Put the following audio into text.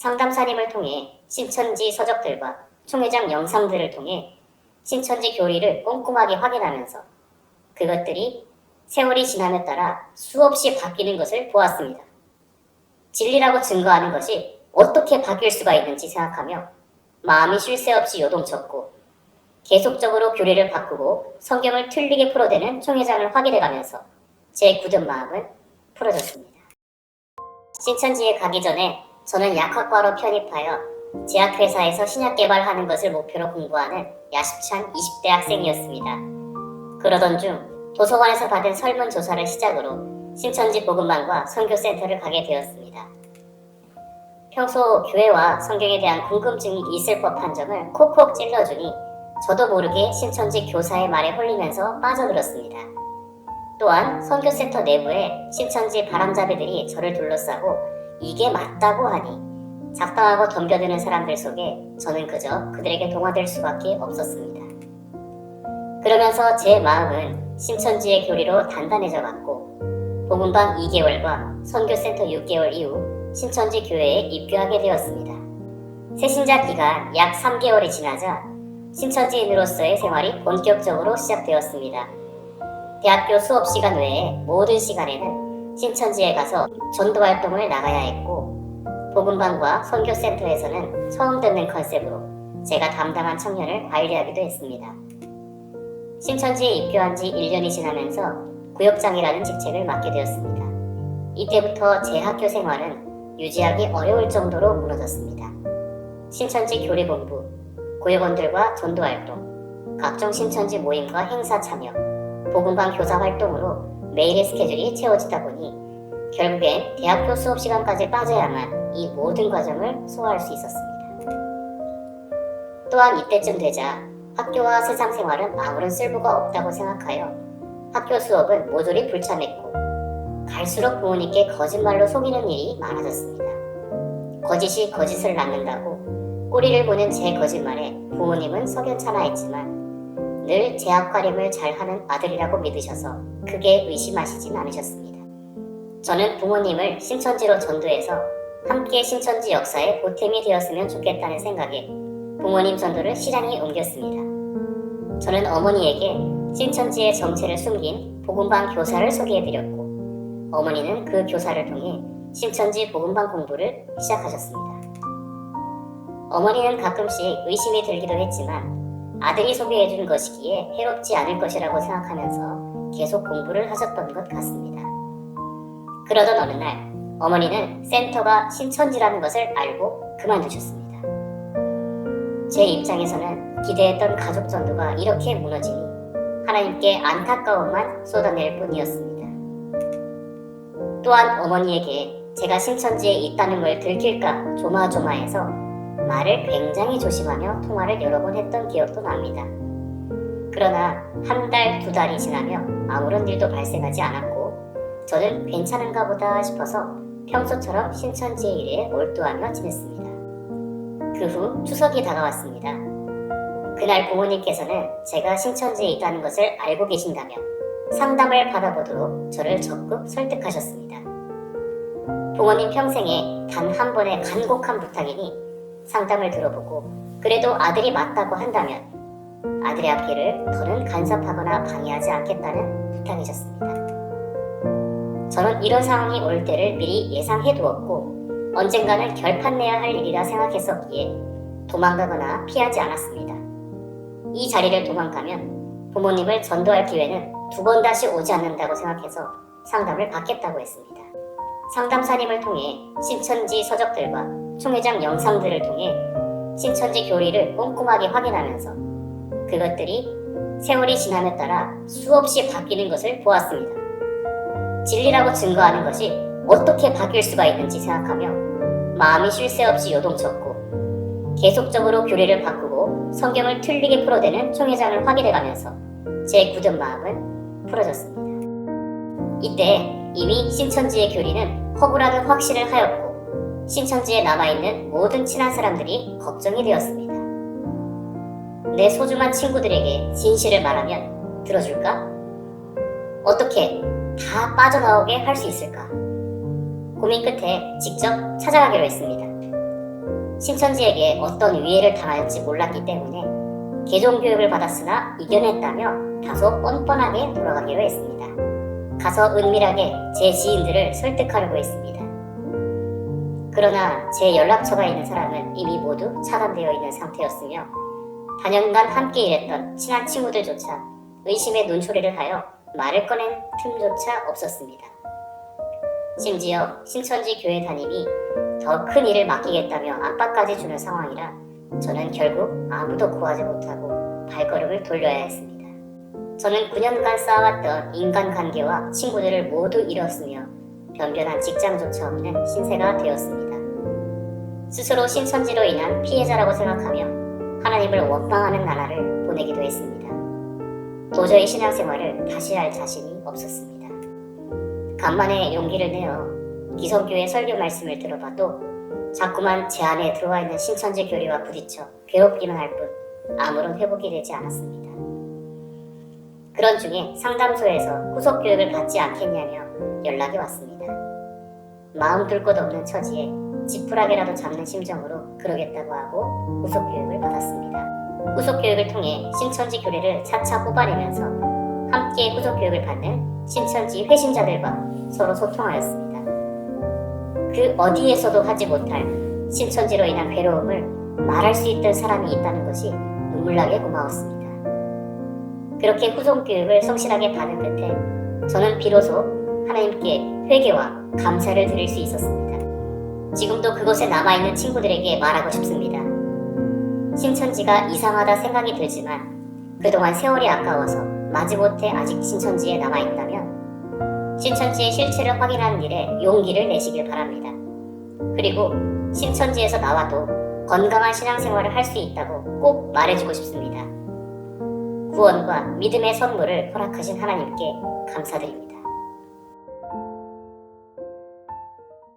상담사님을 통해 신천지 서적들과 총회장 영상들을 통해 신천지 교리를 꼼꼼하게 확인하면서 그것들이 세월이 지남에 따라 수없이 바뀌는 것을 보았습니다. 진리라고 증거하는 것이 어떻게 바뀔 수가 있는지 생각하며 마음이 쉴 새 없이 요동쳤고 계속적으로 교리를 바꾸고 성경을 틀리게 풀어대는 총회장을 확인해가면서 제 굳은 마음은 풀어졌습니다. 신천지에 가기 전에 저는 약학과로 편입하여 제약회사에서 신약 개발하는 것을 목표로 공부하는 야심찬 20대 학생이었습니다. 그러던 중 도서관에서 받은 설문조사를 시작으로 신천지 복음반과 선교센터를 가게 되었습니다. 평소 교회와 성경에 대한 궁금증이 있을 법한 점을 콕콕 찔러주니 저도 모르게 신천지 교사의 말에 홀리면서 빠져들었습니다. 또한 선교센터 내부에 신천지 바람잡이들이 저를 둘러싸고 이게 맞다고 하니 작당하고 덤벼드는 사람들 속에 저는 그저 그들에게 동화될 수밖에 없었습니다. 그러면서 제 마음은 신천지의 교리로 단단해져 갔고 복음방 2개월과 선교센터 6개월 이후 신천지 교회에 입교하게 되었습니다. 새신자 기간 약 3개월이 지나자 신천지인으로서의 생활이 본격적으로 시작되었습니다. 대학교 수업 시간 외에 모든 시간에는 신천지에 가서 전도 활동을 나가야 했고 복음방과 선교센터에서는 처음 듣는 컨셉으로 제가 담당한 청년을 관리하기도 했습니다. 신천지에 입교한 지 1년이 지나면서 구역장이라는 직책을 맡게 되었습니다. 이때부터 제 학교 생활은 유지하기 어려울 정도로 무너졌습니다. 신천지 교리본부, 구역원들과 전도활동, 각종 신천지 모임과 행사 참여, 복음방 교사 활동으로 매일의 스케줄이 채워지다 보니 결국엔 대학교 수업 시간까지 빠져야만 이 모든 과정을 소화할 수 있었습니다. 또한 이때쯤 되자 학교와 세상 생활은 아무런 쓸모가 없다고 생각하여 학교 수업은 모조리 불참했고 갈수록 부모님께 거짓말로 속이는 일이 많아졌습니다. 거짓이 거짓을 낳는다고 꼬리를 보는 제 거짓말에 부모님은 석연찮아 했지만 늘 제 앞가림을 잘하는 아들이라고 믿으셔서 크게 의심하시진 않으셨습니다. 저는 부모님을 신천지로 전도해서 함께 신천지 역사의 보탬이 되었으면 좋겠다는 생각에 부모님 전도를 실행에 옮겼습니다. 저는 어머니에게 신천지의 정체를 숨긴 복음방 교사를 소개해드렸고 어머니는 그 교사를 통해 신천지 복음방 공부를 시작하셨습니다. 어머니는 가끔씩 의심이 들기도 했지만 아들이 소개해준 것이기에 해롭지 않을 것이라고 생각하면서 계속 공부를 하셨던 것 같습니다. 그러던 어느 날 어머니는 센터가 신천지라는 것을 알고 그만두셨습니다. 제 입장에서는 기대했던 가족 전도가 이렇게 무너지니 하나님께 안타까움만 쏟아낼 뿐이었습니다. 또한 어머니에게 제가 신천지에 있다는 걸 들킬까 조마조마해서 말을 굉장히 조심하며 통화를 여러 번 했던 기억도 납니다. 그러나 한 달, 2달이 지나며 아무런 일도 발생하지 않았고 저는 괜찮은가 보다 싶어서 평소처럼 신천지의 일에 몰두하며 지냈습니다. 그 후 추석이 다가왔습니다. 그날 부모님께서는 제가 신천지에 있다는 것을 알고 계신다며 상담을 받아보도록 저를 적극 설득하셨습니다. 부모님 평생에 단 한 번의 간곡한 부탁이니 상담을 들어보고 그래도 아들이 맞다고 한다면 아들의 앞길을 더는 간섭하거나 방해하지 않겠다는 부탁이셨습니다. 저는 이런 상황이 올 때를 미리 예상해두었고 언젠가는 결판내야 할 일이라 생각했었기에 도망가거나 피하지 않았습니다. 이 자리를 도망가면 부모님을 전도할 기회는 2번 다시 오지 않는다고 생각해서 상담을 받겠다고 했습니다. 상담사님을 통해 신천지 서적들과 총회장 영상들을 통해 신천지 교리를 꼼꼼하게 확인하면서 그것들이 세월이 지남에 따라 수없이 바뀌는 것을 보았습니다. 진리라고 증거하는 것이 어떻게 바뀔 수가 있는지 생각하며 마음이 쉴 새 없이 요동쳤고 계속적으로 교리를 바꾸고 성경을 틀리게 풀어대는 총회장을 확인해가면서 제 굳은 마음은 풀어졌습니다. 이때 이미 신천지의 교리는 허구라는 확신을 하였고 신천지에 남아있는 모든 친한 사람들이 걱정이 되었습니다. 내 소중한 친구들에게 진실을 말하면 들어줄까? 어떻게 다 빠져나오게 할 수 있을까? 고민 끝에 직접 찾아가기로 했습니다. 신천지에게 어떤 위해를 당할지 몰랐기 때문에 개종 교육을 받았으나 이겨냈다며 다소 뻔뻔하게 돌아가기로 했습니다. 가서 은밀하게 제 지인들을 설득하려고 했습니다. 그러나 제 연락처가 있는 사람은 이미 모두 차단되어 있는 상태였으며 단연간 함께 일했던 친한 친구들조차 의심의 눈초리를 하여 말을 꺼낸 틈조차 없었습니다. 심지어 신천지 교회 담임이 더 큰 일을 맡기겠다며 압박까지 주는 상황이라 저는 결국 아무도 구하지 못하고 발걸음을 돌려야 했습니다. 저는 9년간 쌓아왔던 인간관계와 친구들을 모두 잃었으며 변변한 직장조차 없는 신세가 되었습니다. 스스로 신천지로 인한 피해자라고 생각하며 하나님을 원망하는 나날을 보내기도 했습니다. 도저히 신앙생활을 다시 할 자신이 없었습니다. 간만에 용기를 내어 기성교회 설교 말씀을 들어봐도 자꾸만 제 안에 들어와 있는 신천지 교리와 부딪혀 괴롭기만 할 뿐 아무런 회복이 되지 않았습니다. 그런 중에 상담소에서 후속 교육을 받지 않겠냐며 연락이 왔습니다. 마음 둘 곳 없는 처지에 지푸라기라도 잡는 심정으로 그러겠다고 하고 후속 교육을 받았습니다. 후속 교육을 통해 신천지 교리를 차차 뽑아내면서 함께 후속 교육을 받는 신천지 회신자들과 서로 소통하였습니다. 그 어디에서도 하지 못할 신천지로 인한 괴로움을 말할 수 있던 사람이 있다는 것이 눈물나게 고마웠습니다. 그렇게 후속 교육을 성실하게 받은 끝에 저는 비로소 하나님께 회개와 감사를 드릴 수 있었습니다. 지금도 그곳에 남아있는 친구들에게 말하고 싶습니다. 신천지가 이상하다 생각이 들지만 그동안 세월이 아까워서 마지못해 아직 신천지에 남아있다면 신천지의 실체를 확인하는 일에 용기를 내시길 바랍니다. 그리고 신천지에서 나와도 건강한 신앙생활을 할 수 있다고 꼭 말해주고 싶습니다. 구원과 믿음의 선물을 허락하신 하나님께 감사드립니다.